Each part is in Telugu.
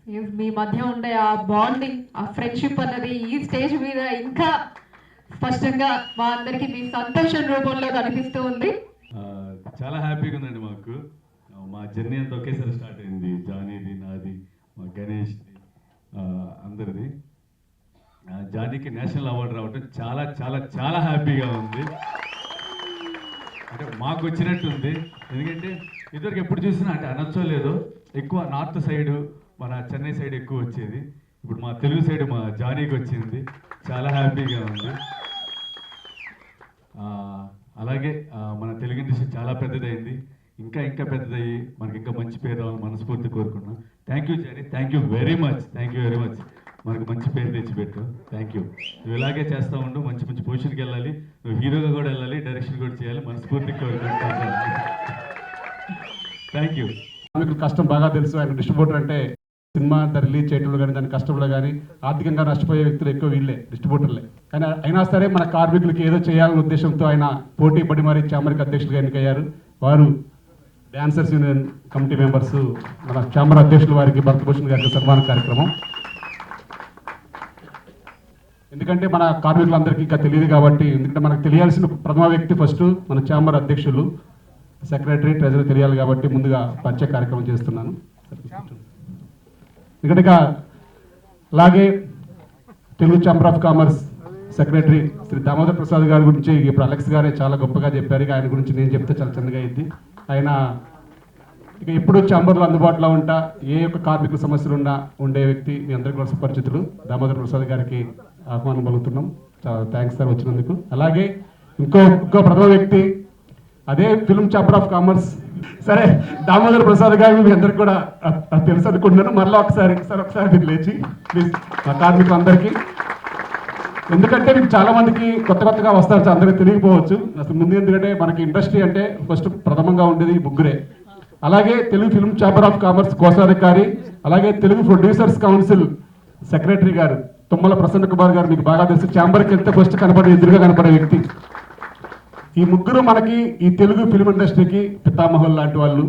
మీ మధ్య ఉండే ఆ బాండింగ్, ఆ ఫ్రెండ్షిప్ అన్నది ఈ స్టేజ్ మీద ఇంకా స్పష్టంగా మా అందరికి మీ సంతోషం రూపంలో కనిపిస్తూ ఉంది. చాలా హ్యాపీగా ఉందండి మాకు. మా జర్నీ అంతా ఒకేసారి స్టార్ట్ అయింది. జానీది, నాది, మా గణేష్ది, అందరిది. జానీకి నేషనల్ అవార్డు రావడం చాలా చాలా చాలా హ్యాపీగా ఉంది. అంటే మాకు వచ్చినట్టుంది. ఎందుకంటే ఇదివరకు ఎప్పుడు చూసినా అంటే అనొచ్చో లేదో ఎక్కువ నార్త్ సైడు మన చెన్నై సైడ్ ఎక్కువ వచ్చేది. ఇప్పుడు మా తెలుగు సైడ్ మా జానీకి వచ్చింది. చాలా హ్యాపీగా ఉంది. అలాగే మన తెలుగు ఇండస్ట్రీ చాలా పెద్దదైంది. ఇంకా ఇంకా పెద్దదయ్యి మనకి ఇంకా మంచి పేరు రావాలని మనస్ఫూర్తి కోరుకున్నాం. Thank you Jani, thank you very much, thank you very much. మనకు మంచి పేరు తెచ్చిపెట్టు. Thank you. నువ్వు ఇలాగే చేస్తూ ఉండు, మంచి మంచి పొజిషన్కి వెళ్ళాలి. నువ్వు హీరోగా కూడా వెళ్ళాలి, డైరెక్షన్ కూడా చేయాలి, మనస్ఫూర్తి కోరుకుంటాను. Thank you. మీకు కష్టం బాగా తెలుసు. ఆయన డిస్ట్రిబ్యూటర్ అంటే సినిమా రిలీజ్ చేయడంలో కానీ దాని కష్టంలో కానీ ఆర్థికంగా నష్టపోయే వ్యక్తులు ఎక్కువ వీళ్ళే, డిస్ట్రిబ్యూటర్లే. కానీ అయినా సరే మన కార్మికులకి ఏదో చేయాలనే ఉద్దేశంతో ఆయన పోటీ పడి మరి చాంబర్కి అధ్యక్షులుగా ఎన్నికయ్యారు. వారు డాన్సర్స్ యూనియన్ కమిటీ మెంబర్స్ మన చాంబర్ అధ్యక్షుల వారికి భరతభూషణ్ గారికి సన్మాన కార్యక్రమం. ఎందుకంటే మన కార్మికులందరికీ ఇంకా తెలియదు కాబట్టి, ఎందుకంటే మనకు తెలియాల్సిన ప్రథమ వ్యక్తి ఫస్ట్ మన చాంబర్ అధ్యక్షులు, సెక్రటరీ, ట్రెజరీ తెలియాలి కాబట్టి ముందుగా పరిచయ కార్యక్రమం చేస్తున్నాను. ఇక్కడ అలాగే Telugu chamber of commerce secretary Shri Damodar Prasad గారి గురించి ఇప్పుడు అలెక్స్ గారే చాలా గొప్పగా చెప్పారు. ఆయన గురించి నేను చెప్తే చాలా చిన్నగా అయింది. ఆయన ఇక ఎప్పుడు ఛాంబర్లో అందుబాటులో ఉంటా, ఏ యొక్క కార్మిక సమస్యలు ఉన్నా ఉండే వ్యక్తి. మీ అందరికీ కూడా సుపరిచితులు. దామోదర్ ప్రసాద్ గారికి ఆహ్వానం పలుకుతున్నాం. చాలా థ్యాంక్స్ సార్ వచ్చినందుకు. అలాగే ఇంకో ప్రథమ వ్యక్తి అదే ఫిల్మ్ ఛాంబర్ ఆఫ్ కామర్స్. సరే, దామోదర్ ప్రసాద్ గారు మీ అందరికి కూడా తెలుసు అనుకుంటున్నాను. మరలా ఒకసారి మీరు లేచి ప్లీజ్ మా కార్మికులందరికీ. ఎందుకంటే మీకు చాలా మందికి కొత్తగా వస్తారు, అందరికీ తెలియకపోవచ్చు అసలు ముందు. ఎందుకంటే మనకి ఇండస్ట్రీ అంటే ఫస్ట్ ప్రథమంగా ఉండేది ముగ్గురే. అలాగే Telugu film chamber of commerce కోశాధికారి, అలాగే తెలుగు ప్రొడ్యూసర్స్ కౌన్సిల్ సెక్రటరీ గారు తుమ్మల ప్రసన్న కుమార్ గారు. మీకు బాగా తెలుసు, ఛాంబర్కి ఎంత ఫస్ట్ కనపడే, ఎదురుగా కనపడే వ్యక్తి. ఈ ముగ్గురు మనకి ఈ తెలుగు ఫిల్మ్ ఇండస్ట్రీకి పితామహులు లాంటి వాళ్ళు.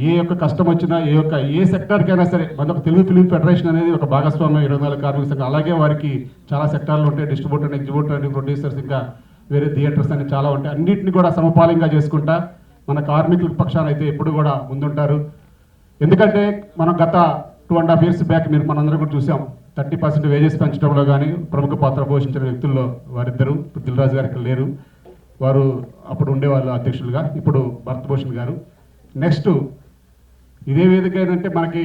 ఏ యొక్క కష్టం వచ్చినా, ఏ సెక్టార్కైనా సరే మన ఒక తెలుగు ఫిల్మ్ ఫెడరేషన్ అనేది ఒక భాగస్వామ్యం 24 కార్మిక సంఘం. అలాగే వారికి చాలా సెక్టార్లు ఉంటాయి, డిస్ట్రిబ్యూటర్, ఎగ్జిబ్యూటర్ అని, ప్రొడ్యూసర్స్, ఇంకా వేరే థియేటర్స్ అని చాలా ఉంటాయి. అన్నింటినీ కూడా సమపాలంగా చేసుకుంటా మన కార్మికుల పక్షాన అయితే ఎప్పుడు కూడా ముందుంటారు. ఎందుకంటే మనం గత 2.5 years బ్యాక్ మీరు మనందరం కూడా చూసాం, 30% వేజెస్ పెంచడంలో కానీ ప్రముఖ పాత్ర పోషించిన వ్యక్తుల్లో వారిద్దరు. ఇప్పుడు దిల్రాజు గారికి లేరు, వారు అప్పుడు ఉండేవాళ్ళు అధ్యక్షులుగా. ఇప్పుడు భరతభూషణ్ గారు. నెక్స్ట్ ఇదే వేదిక ఏంటంటే మనకి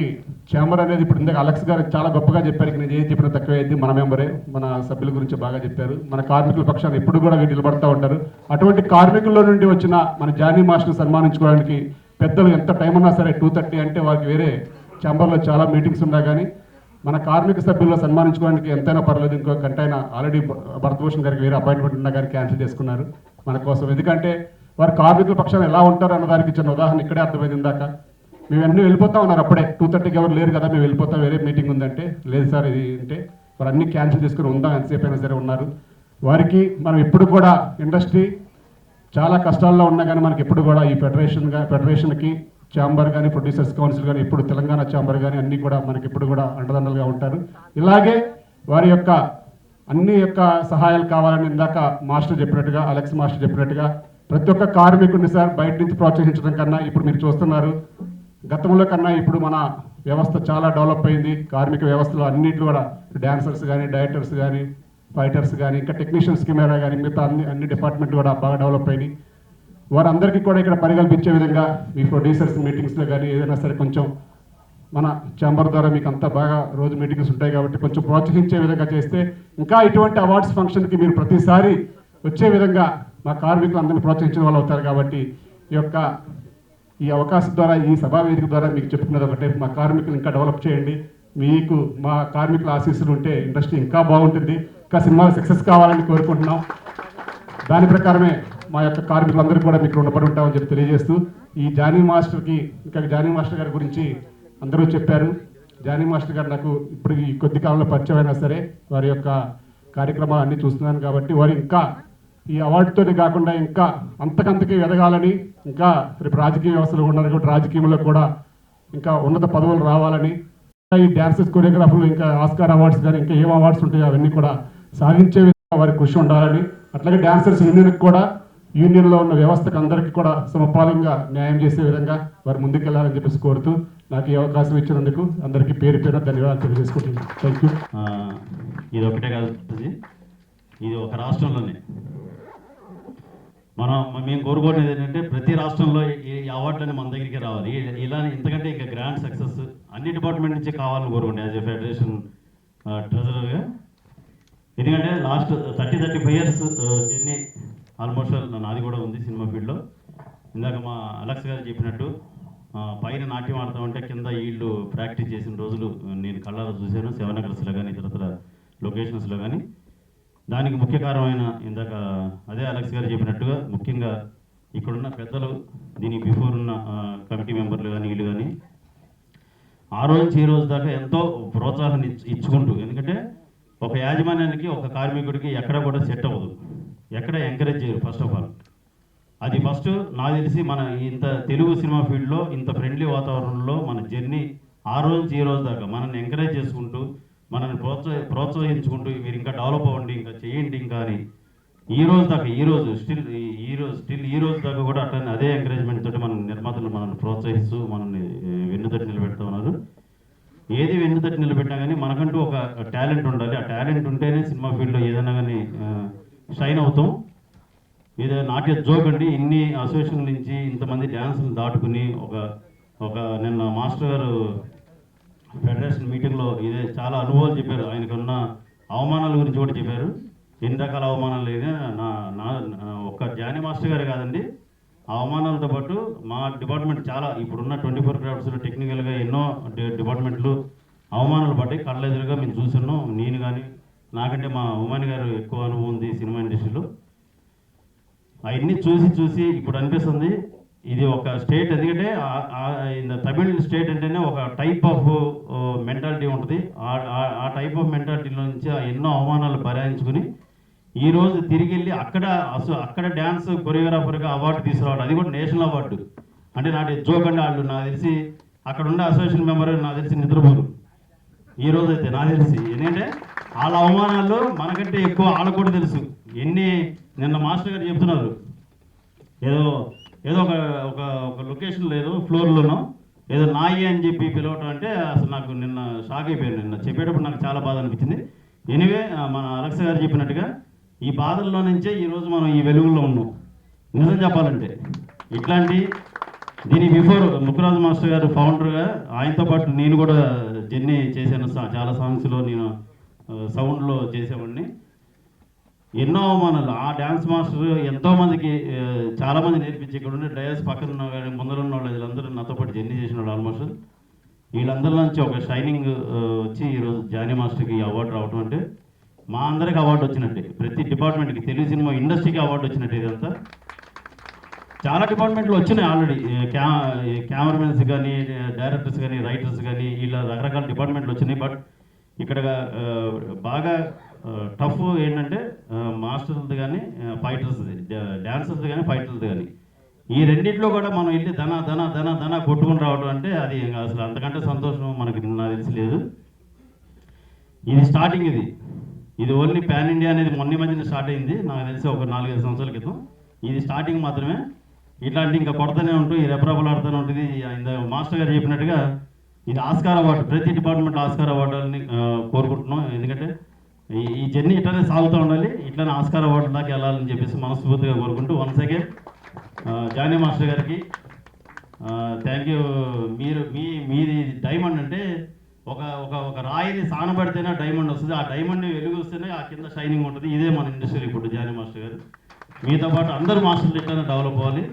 ఛాంబర్ అనేది ఇప్పుడు ఇందాక అలెక్స్ గారు చాలా గొప్పగా చెప్పారు. నేను ఏది చెప్పినా తక్కువ అయింది. మన మెంబరే, మన సభ్యుల గురించి బాగా చెప్పారు. మన కార్మికుల పక్షాన్ని ఎప్పుడు కూడా నిలబడతా ఉంటారు. అటువంటి కార్మికుల్లో నుండి వచ్చిన మన జానీ మాస్టర్ని సన్మానించుకోవడానికి పెద్దలు ఎంత టైం ఉన్నా సరే 2:30 అంటే వారికి వేరే ఛాంబర్లో చాలా మీటింగ్స్ ఉన్నా కానీ మన కార్మిక సభ్యుల్లో సన్మానించుకోవడానికి ఎంతైనా పర్లేదు. ఇంకో గంట అయినా ఆల్రెడీ భరతభూషణ్ గారికి వేరే అపాయింట్మెంట్ ఉన్నా కానీ క్యాన్సిల్ చేసుకున్నారు మన కోసం. ఎందుకంటే వారు కార్మికుల పక్షాన్ని ఎలా ఉంటారు అన్నదానికి చిన్న ఉదాహరణ ఇక్కడే అర్థమైంది. ఇందాక మేము అన్నీ వెళ్ళిపోతా ఉన్నారు, అప్పుడే 2:30కి ఎవరు లేరు కదా, మేము వెళ్ళిపోతాం, వేరే మీటింగ్ ఉందంటే. లేదు సార్ ఇది అంటే వారు అన్నీ క్యాన్సిల్ చేసుకుని ఉందాం ఎంతసేపు అయినా సరే ఉన్నారు. వారికి మనం ఎప్పుడు కూడా ఇండస్ట్రీ చాలా కష్టాల్లో ఉన్నా కానీ మనకి ఎప్పుడు కూడా ఈ ఫెడరేషన్కి ఛాంబర్ కానీ, ప్రొడ్యూసర్స్ కౌన్సిల్ కానీ, ఇప్పుడు తెలంగాణ ఛాంబర్ కానీ అన్నీ కూడా మనకి ఎప్పుడు కూడా అండదండలుగా ఉంటారు. ఇలాగే వారి యొక్క అన్ని యొక్క సహాయాలు కావాలని ఇందాక మాస్టర్ చెప్పినట్టుగా, అలెక్స్ మాస్టర్ చెప్పినట్టుగా ప్రతి ఒక్క కార్మికుడిని సార్ బయట నుంచి ప్రోత్సహించడం కన్నా ఇప్పుడు మీరు చూస్తున్నారు, గతంలో కన్నా ఇప్పుడు మన వ్యవస్థ చాలా డెవలప్ అయింది. కార్మిక వ్యవస్థలో అన్నింటిలో కూడా డాన్సర్స్ కానీ, డైరెక్టర్స్ కానీ, ఫైటర్స్ కానీ, ఇంకా టెక్నీషియన్స్, కెమెరా కానీ, మిగతా అన్ని డిపార్ట్మెంట్లు కూడా బాగా డెవలప్ అయినాయి. వారందరికీ కూడా ఇక్కడ పని కల్పించే విధంగా మీ ప్రొడ్యూసర్స్ మీటింగ్స్లో కానీ ఏదైనా సరే కొంచెం మన ఛాంబర్ ద్వారా మీకు అంతా బాగా రోజు మీటింగ్స్ ఉంటాయి కాబట్టి కొంచెం ప్రోత్సహించే విధంగా చేస్తే ఇంకా ఇటువంటి అవార్డ్స్ ఫంక్షన్కి మీరు ప్రతిసారి వచ్చే విధంగా మా కార్మికులు అందరినీ ప్రోత్సహించిన వాళ్ళు అవుతారు. కాబట్టి ఈ అవకాశం ద్వారా, ఈ సభా వేదిక ద్వారా మీకు చెప్పుకున్నది ఒకటే, మా కార్మికులు ఇంకా డెవలప్ చేయండి. మీకు మా కార్మికుల ఆశీస్సులు ఉంటే ఇండస్ట్రీ ఇంకా బాగుంటుంది, ఇంకా సినిమాలు సక్సెస్ కావాలని కోరుకుంటున్నాం. దాని ప్రకారమే మా యొక్క కార్మికులందరూ కూడా మీకు రుణపడి ఉంటామని చెప్పి తెలియజేస్తూ, ఈ జానీ మాస్టర్కి, ఇంకా జానీ మాస్టర్ గారి గురించి అందరూ చెప్పారు. జానీ మాస్టర్ గారు నాకు ఇప్పుడు ఈ కొద్ది కాలంలో పరిచయం అయినా సరే వారి యొక్క కార్యక్రమాలు అన్నీ చూస్తున్నాను కాబట్టి వారు ఇంకా ఈ అవార్డుతోనే కాకుండా ఇంకా అంతకంతకి ఎదగాలని, ఇంకా రేపు రాజకీయ వ్యవస్థలో ఉన్నారు కాబట్టి రాజకీయంలో కూడా ఇంకా ఉన్నత పదవులు రావాలని ఈ డ్యాన్సెస్ కొరియోగ్రాఫర్లు ఇంకా ఆస్కార్ అవార్డ్స్ కానీ ఇంకా ఏం అవార్డ్స్ ఉంటాయో అవన్నీ కూడా సాధించే విధంగా వారి కృషి ఉండాలని, అట్లాగే డాన్సర్స్ యూనియన్కి కూడా యూనియన్లో ఉన్న వ్యవస్థకు అందరికీ కూడా సమపాలంగా న్యాయం చేసే విధంగా వారు ముందుకెళ్లాలని చెప్పేసి కోరుతూ నాకు ఈ అవకాశం ఇచ్చినందుకు అందరికీ పేరు పేరు ధన్యవాదాలు తెలియజేసుకుంటున్నాను. Thank you. ఇది ఒకటే కాదు, ఇది ఒక రాష్ట్రంలోనే మేము కోరుకోవడం ఏంటంటే ప్రతి రాష్ట్రంలో ఈ అవార్డులన్నీ మన దగ్గరికి రావాలి. ఇలా ఇంతకంటే ఇంకా గ్రాండ్ సక్సెస్ అన్ని డిపార్ట్మెంట్ నుంచి కావాలని కోరుకోండి యాజ్ ఎ ఫెడరేషన్ ట్రెజరర్గా. ఎందుకంటే లాస్ట్ 35 years జర్నీ ఆల్మోస్ట్ నాది కూడా ఉంది సినిమా ఫీల్డ్లో. ఇందాక మా అలెక్స్ గారు చెప్పినట్టు పైన నాట్యం ఆడతామంటే కింద వీళ్ళు ప్రాక్టీస్ చేసిన రోజులు నేను కళ్ళలో చూశాను, శివనగర్స్లో కానీ ఇతరతర లొకేషన్స్లో కానీ. దానికి ముఖ్య కారణమైన ఇందాక అదే అలెక్స్ గారు చెప్పినట్టుగా ముఖ్యంగా ఇక్కడున్న పెద్దలు, దీనికి బిఫోర్ ఉన్న కమిటీ మెంబర్లు కానీ వీళ్ళు కానీ ఆ రోజు నుంచి ఈ రోజు దాకా ఎంతో ప్రోత్సాహం ఇచ్చుకుంటూ, ఎందుకంటే ఒక యాజమాన్యానికి ఒక కార్మికుడికి ఎక్కడ కూడా సెట్ అవ్వదు, ఎక్కడ ఎంకరేజ్ చేయరు ఫస్ట్ ఆఫ్ ఆల్. అది ఫస్ట్ నాకు తెలిసి మన ఇంత తెలుగు సినిమా ఫీల్డ్లో ఇంత ఫ్రెండ్లీ వాతావరణంలో మన జర్నీ ఆ రోజు నుంచి ఈ రోజు దాకా మనల్ని ఎంకరేజ్ చేసుకుంటూ మనల్ని ప్రోత్సహించుకుంటూ మీరు ఇంకా డెవలప్ అవ్వండి, ఇంకా చేయండి ఇంకా అని ఈ రోజు దాకా స్టిల్ ఈ రోజు దాకా కూడా అట్లనే అదే ఎంకరేజ్మెంట్ తోటి మన నిర్మాతలు మనల్ని ప్రోత్సహిస్తూ మనల్ని వెన్నుతట్టి నిలబెడుతూ ఉన్నారు. ఏది వెన్నుతట్టి నిలబెట్టినా కానీ మనకంటూ ఒక టాలెంట్ ఉండాలి. ఆ టాలెంట్ ఉంటేనే సినిమా ఫీల్డ్లో ఏదైనా కానీ షైన్ అవుతాం. ఏదో నాట్య జోక్ అండి, ఇన్ని అసోసియేషన్ నుంచి ఇంతమంది డ్యాన్సులు దాటుకుని ఒక నిన్న మాస్టర్ గారు ఫెడరేషన్ మీటింగ్లో ఇదే చాలా అనుభవాలు చెప్పారు. ఆయనకున్న అవమానాల గురించి కూడా చెప్పారు. ఎన్ని రకాల అవమానాలు లేదా ఒక్క జానీ మాస్టర్ గారు కాదండి, ఆ అవమానాలతో పాటు మా డిపార్ట్మెంట్ చాలా ఇప్పుడున్న 24 క్రాఫ్ట్స్లో టెక్నికల్గా ఎన్నో డిపార్ట్మెంట్లు అవమానాలు పడ్డాయి. కళ్ళెదురుగా మేము చూస్తున్నాం. నేను కానీ నాకంటే మా ఉమాని గారు ఎక్కువ అనుభవం ఉంది సినిమా ఇండస్ట్రీలో. అవన్నీ చూసి ఇప్పుడు అనిపిస్తుంది ఇది ఒక స్టేట్, ఎందుకంటే తమిళ్ స్టేట్ అంటేనే ఒక టైప్ ఆఫ్ మెంటాలిటీ ఉంటుంది. ఆ టైప్ ఆఫ్ మెంటాలిటీలో నుంచి ఎన్నో అవమానాలు భరాయించుకుని ఈరోజు తిరిగి వెళ్ళి అక్కడ డ్యాన్స్ కొరియోగ్రాఫర్గా అవార్డు తీసుకురావడం, అది కూడా నేషనల్ అవార్డు. అంటే నాటి జోక్ అంటే వాళ్ళు నాకు తెలిసి అక్కడ ఉండే అసోసియేషన్ మెంబర్ నాకు తెలిసి నిద్రపోరు ఈ రోజు అయితే నాకు తెలిసి. ఎందుకంటే వాళ్ళ అవమానాలు మనకంటే ఎక్కువ వాళ్ళకు కూడా తెలుసు. నిన్న మాస్టర్ గారు చెప్తున్నారు ఏదో ఒక లొకేషన్లో ఏదో ఫ్లోర్లోనో ఏదో నాయి అని చెప్పి పిలవటం అంటే అసలు నాకు నిన్న షాక్ అయిపోయాను. నిన్న చెప్పేటప్పుడు నాకు చాలా బాధ అనిపించింది. ఎనివే మన అలెక్స్ గారు చెప్పినట్టుగా ఈ బాధల్లో నుంచే ఈరోజు మనం ఈ వెలుగుల్లో ఉన్నాం. నిజం చెప్పాలంటే దీని బిఫోర్ ముక్కురాజు మాస్టర్ గారు ఫౌండర్గా ఆయనతో పాటు నేను కూడా జర్నీ చేశాను. చాలా సాంగ్స్లో నేను సౌండ్లో చేసేవాడిని. ఎన్నో అవమానాలు ఆ డ్యాన్స్ మాస్టర్ ఎంతోమందికి చాలామంది నేర్పించి ఇక్కడ ఉండే డయాస్ పక్కన ఉన్న కానీ ముందర ఉన్న వాళ్ళు వీళ్ళందరూ నాతో పాటు జర్నీ చేసిన వాళ్ళు ఆల్మోస్ట్. వీళ్ళందరి నుంచి ఒక షైనింగ్ వచ్చి ఈరోజు జానీ మాస్టర్కి అవార్డు రావడం అంటే మా అందరికి అవార్డు వచ్చినట్టే. ప్రతి డిపార్ట్మెంట్కి తెలుగు సినిమా ఇండస్ట్రీకి అవార్డు వచ్చినట్టే. ఇదంతా చాలా డిపార్ట్మెంట్లు వచ్చినాయి ఆల్రెడీ. కెమెరామెన్స్ కానీ డైరెక్టర్స్ కానీ రైటర్స్ కానీ ఇలా రకరకాల డిపార్ట్మెంట్లు వచ్చినాయి. బట్ ఇక్కడ బాగా టఫ్ ఏంటంటే మాస్టర్స్ది కానీ ఫైటర్స్ది, డాన్సర్స్ది కానీ ఫైటర్స్ది కానీ ఈ రెండింటిలో కూడా మనం వెళ్ళి ధన కొట్టుకుని రావడం అంటే అది అసలు అంతకంటే సంతోషం మనకి నాకు తెలిసి లేదు. ఇది స్టార్టింగ్. ఇది ఓన్లీ పాన్ ఇండియా అనేది మొన్న మధ్యన స్టార్ట్ అయింది నాకు తెలిసి ఒక 4-5 సంవత్సరాల క్రితం. ఇది స్టార్టింగ్ మాత్రమే. ఇట్లాంటి ఇంకా కొడతానే ఉంటుంది, ఈ రెపరెపలాడుతూనే ఉంటుంది. మాస్టర్ గారు చెప్పినట్టుగా ఇది ఆస్కార్ అవార్డు, ప్రతి డిపార్ట్మెంట్ ఆస్కార్ అవార్డులని కోరుకుంటున్నాం. ఎందుకంటే ఈ జర్నీ ఇట్లానే సాగుతూ ఉండాలి, ఇట్లానే ఆస్కార్ అవార్డు దాకా వెళ్ళాలని చెప్పేసి మనస్ఫూర్తిగా కోరుకుంటూ వన్స్ అగైన్ జానీ మాస్టర్ గారికి థ్యాంక్ యూ. మీది డైమండ్ అంటే ఒక రాయిని సానబడితేనే డైమండ్ వస్తుంది. ఆ డైమండ్ని వెలుగు వస్తేనే ఆ కింద షైనింగ్ ఉంటుంది. ఇదే మన ఇండస్ట్రీ ఇప్పుడు జానీ మాస్టర్ గారు. మీతో పాటు అందరు మాస్టర్లు ఇట్లానే డెవలప్ అవ్వాలి.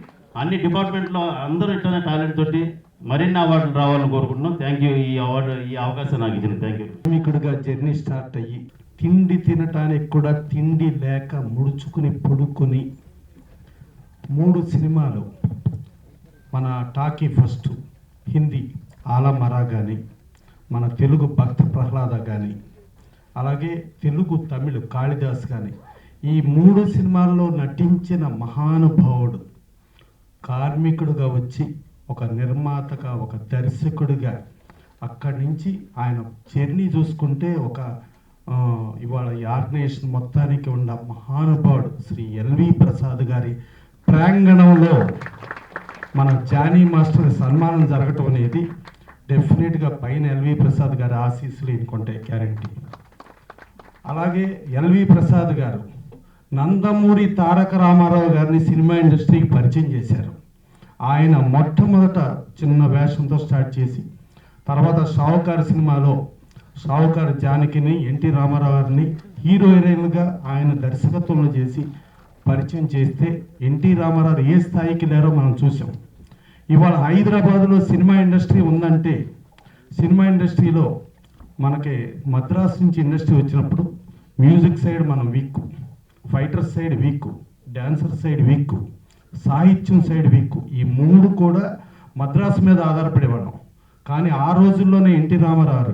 అన్ని డిపార్ట్మెంట్లో అందరూ ఇట్లానే టాలెంట్ తోటి మరిన్ని అవార్డులు రావాలని కోరుకుంటున్నాం. Thank you. ఈ అవకాశం నాకు ఇచ్చింది. Thank you. కార్మికుడిగా జర్నీ స్టార్ట్ అయ్యి తిండి తినటానికి కూడా తిండి లేక ముడుచుకుని పడుకొని 3 సినిమాలు, మన టాకీ ఫస్ట్ హిందీ ఆలమరా కానీ, మన తెలుగు భక్త ప్రహ్లాద కానీ, అలాగే తెలుగు తమిళ కాళిదాస్ కానీ, ఈ 3 సినిమాల్లో నటించిన మహానుభావుడు కార్మికుడుగా వచ్చి ఒక నిర్మాతగా ఒక దర్శకుడిగా అక్కడి నుంచి ఆయన జర్నీ చూసుకుంటే ఒక ఇవాళ ఈ ఆర్గనైజేషన్ మొత్తానికి ఉన్న మహానుభావుడు శ్రీ ఎల్వి ప్రసాద్ గారి ప్రాంగణంలో మన జానీ మాస్టర్ సన్మానం జరగటం అనేది డెఫినెట్గా పైన ఎల్వి ప్రసాద్ గారి ఆశీస్సులు ఇంకొంటాయి గ్యారంటీ. అలాగే ఎల్వి ప్రసాద్ గారు నందమూరి తారక రామారావు గారిని సినిమా ఇండస్ట్రీకి పరిచయం చేశారు. ఆయన మొట్టమొదట చిన్న వేషంతో స్టార్ట్ చేసి తర్వాత షావుకారు సినిమాలో షావుకారు జానకిని ఎన్టీ రామారావు గారిని హీరో హీరోయిన్గా ఆయన దర్శకత్వంలో చేసి పరిచయం చేస్తే ఎన్టీ రామారావు ఏ స్థాయికి లేరో మనం చూసాం. ఇవాళ హైదరాబాద్లో సినిమా ఇండస్ట్రీ ఉందంటే సినిమా ఇండస్ట్రీలో మనకి మద్రాసు నుంచి ఇండస్ట్రీ వచ్చినప్పుడు మ్యూజిక్ సైడ్ మనం week, fighters side week, dancer side week, సాహిత్యం సైడ్ వీక్. ఈ మూడు కూడా మద్రాసు మీద ఆధారపడేవాళ్ళం. కానీ ఆ రోజుల్లోనే ఎన్టీ రామారావు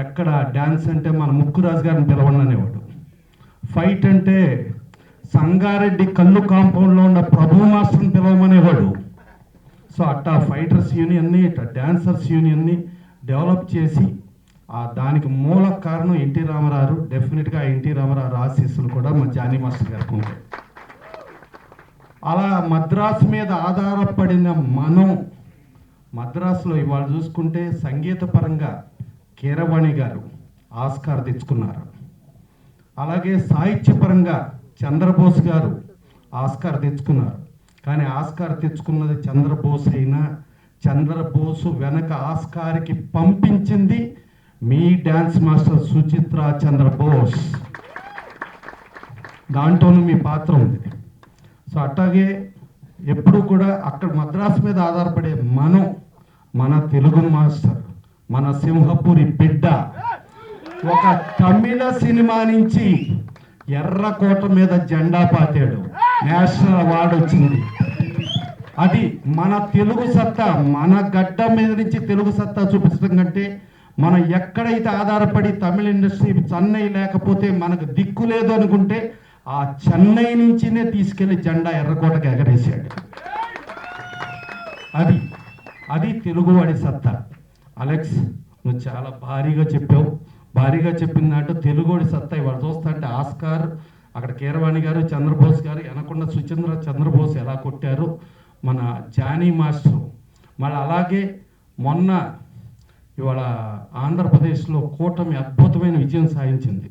ఎక్కడ డ్యాన్స్ అంటే మన ముక్కురాజు గారిని పిలవండి అనేవాడు, ఫైట్ అంటే సంగారెడ్డి కళ్ళు కాంపౌండ్లో ఉన్న ప్రభు మాస్టర్ని పిలవమనేవాడు. సో అట్టా ఫైటర్స్ యూనియన్ని ఇట్లా డాన్సర్స్ యూనియన్ని డెవలప్ చేసి దానికి మూల కారణం ఎన్టీ రామారావు. డెఫినెట్గా ఎన్టీ రామారావు ఆశీస్సులు కూడా మా జానీ మాస్టర్ గారికి ఉంటాయి. అలా మద్రాసు మీద ఆధారపడిన మనం మద్రాసులో ఇవాళ చూసుకుంటే సంగీత పరంగా కీరవాణి గారు ఆస్కార్ తెచ్చుకున్నారు. అలాగే సాహిత్యపరంగా చంద్రబోస్ గారు ఆస్కార్ తెచ్చుకున్నారు. కానీ ఆస్కార్ తెచ్చుకున్నది చంద్రబోస్ అయినా చంద్రబోసు వెనక ఆస్కార్కి పంపించింది మీ డ్యాన్స్ మాస్టర్ సుచిత్ర చంద్రబోస్. దాంట్లోనూ మీ పాత్ర ఉంది. సో అట్లాగే ఎప్పుడు కూడా అక్కడ మద్రాసు మీద ఆధారపడే మన తెలుగు మాస్టర్, మన సింహపురి బిడ్డ ఒక తమిళ సినిమా నుంచి ఎర్రకోట మీద జెండా పాతాడు, నేషనల్ అవార్డు వచ్చింది. అది మన తెలుగు సత్తా, మన గడ్డ మీద నుంచి తెలుగు సత్తా చూపించడం కంటే మనం ఎక్కడైతే ఆధారపడి తమిళ ఇండస్ట్రీ చెన్నై లేకపోతే మనకు దిక్కు లేదు అనుకుంటే ఆ చెన్నై నుంచినే తీసుకెళ్లి జెండా ఎర్రకోటకి ఎగరేసాడు. అది తెలుగువాడి సత్తా. అలెక్స్, నువ్వు చాలా భారీగా చెప్పావు. భారీగా చెప్పిన నాటు తెలుగువాడి సత్తా ఇవాళ చూస్తా అంటే ఆస్కార్, అక్కడ కీరవాణి గారు, చంద్రబోస్ గారు, వెనకుండా సుచంద్ర చంద్రబోస్ ఎలా కొట్టారు మన జానీ మాస్టర్. మళ్ళీ అలాగే మొన్న ఇవాళ ఆంధ్రప్రదేశ్లో కూటమి అద్భుతమైన విజయం సాధించింది.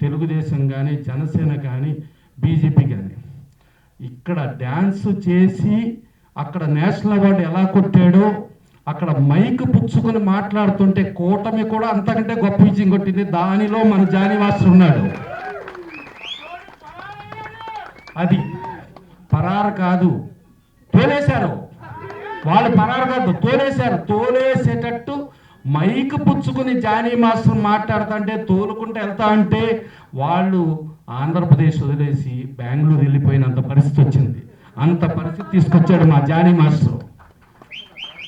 తెలుగుదేశం కానీ, జనసేన కానీ, బీజేపీ కానీ. ఇక్కడ డ్యాన్స్ చేసి అక్కడ నేషనల్ అవార్డు ఎలా కొట్టాడో అక్కడ మైక్ పుచ్చుకొని మాట్లాడుతుంటే కూటమి కూడా అంతకంటే గొప్ప విజయం కొట్టింది. దానిలో మన జానీ మాస్టర్ ఉన్నాడు. అది పరారు కాదు, తోలేశారు వాళ్ళు. పరారు కాదు, తోలేశారు. తోలేసేటట్టు మైక్ పుచ్చుకుని జానీ మాస్టర్ మాట్లాడుతుంటే తోలుకుంటూ వెళ్తా అంటే వాళ్ళు ఆంధ్రప్రదేశ్ వదిలేసి బెంగళూరు వెళ్ళిపోయినంత పరిస్థితి వచ్చింది. అంత పరిస్థితి తీసుకొచ్చాడు మా జానీ మాస్టర్.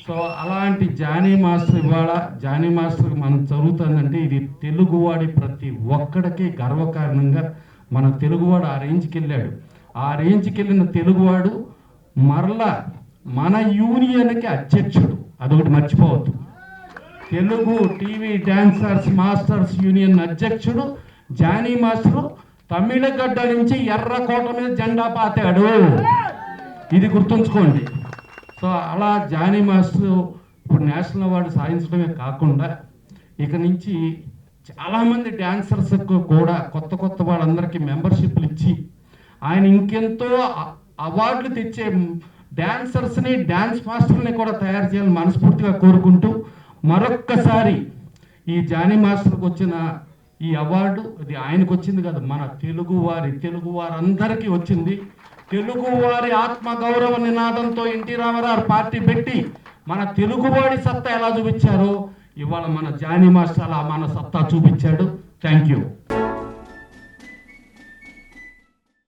సో అలాంటి జానీ మాస్టర్ ఇవాళ జానీ మాస్టర్కి మనం చదువుతుందంటే ఇది తెలుగువాడి ప్రతి ఒక్కడికి గర్వకారణంగా మన తెలుగువాడు ఆ రేంజ్కి వెళ్ళాడు. ఆ రేంజ్కి వెళ్ళిన తెలుగువాడు మరలా మన యూనియన్కి అధ్యక్షుడు. అదొకటి మర్చిపోవద్దు. Telugu TV dancers masters union అధ్యక్షుడు జానీ మాస్టర్. తమిళగడ్డ నుంచి ఎర్రకోట మీద జెండా పాతాడు. ఇది గుర్తుంచుకోండి. సో అలా జానీ మాస్టర్ ఇప్పుడు నేషనల్ అవార్డు సాధించడమే కాకుండా ఇక నుంచి చాలామంది డాన్సర్స్కు కూడా కొత్త వాళ్ళందరికీ మెంబర్షిప్లు ఇచ్చి ఆయన ఇంకెంతో అవార్డులు తెచ్చే డాన్సర్స్ని, డాన్స్ మాస్టర్ని కూడా తయారు చేయాలని మనస్ఫూర్తిగా కోరుకుంటూ మరొక్కసారి ఈ జానీ మాస్టర్కి వచ్చిన ఈ అవార్డు ఇది ఆయనకు వచ్చింది కాదు, మన తెలుగువారందరికీ వచ్చింది. తెలుగువారి ఆత్మగౌరవ నినాదంతో ఎన్టీ రామారావు పార్టీ పెట్టి మన తెలుగువాడి సత్తా ఎలా చూపించారో ఇవాళ మన జానీ మాస్టర్ అలా మన సత్తా చూపించాడు. Thank you.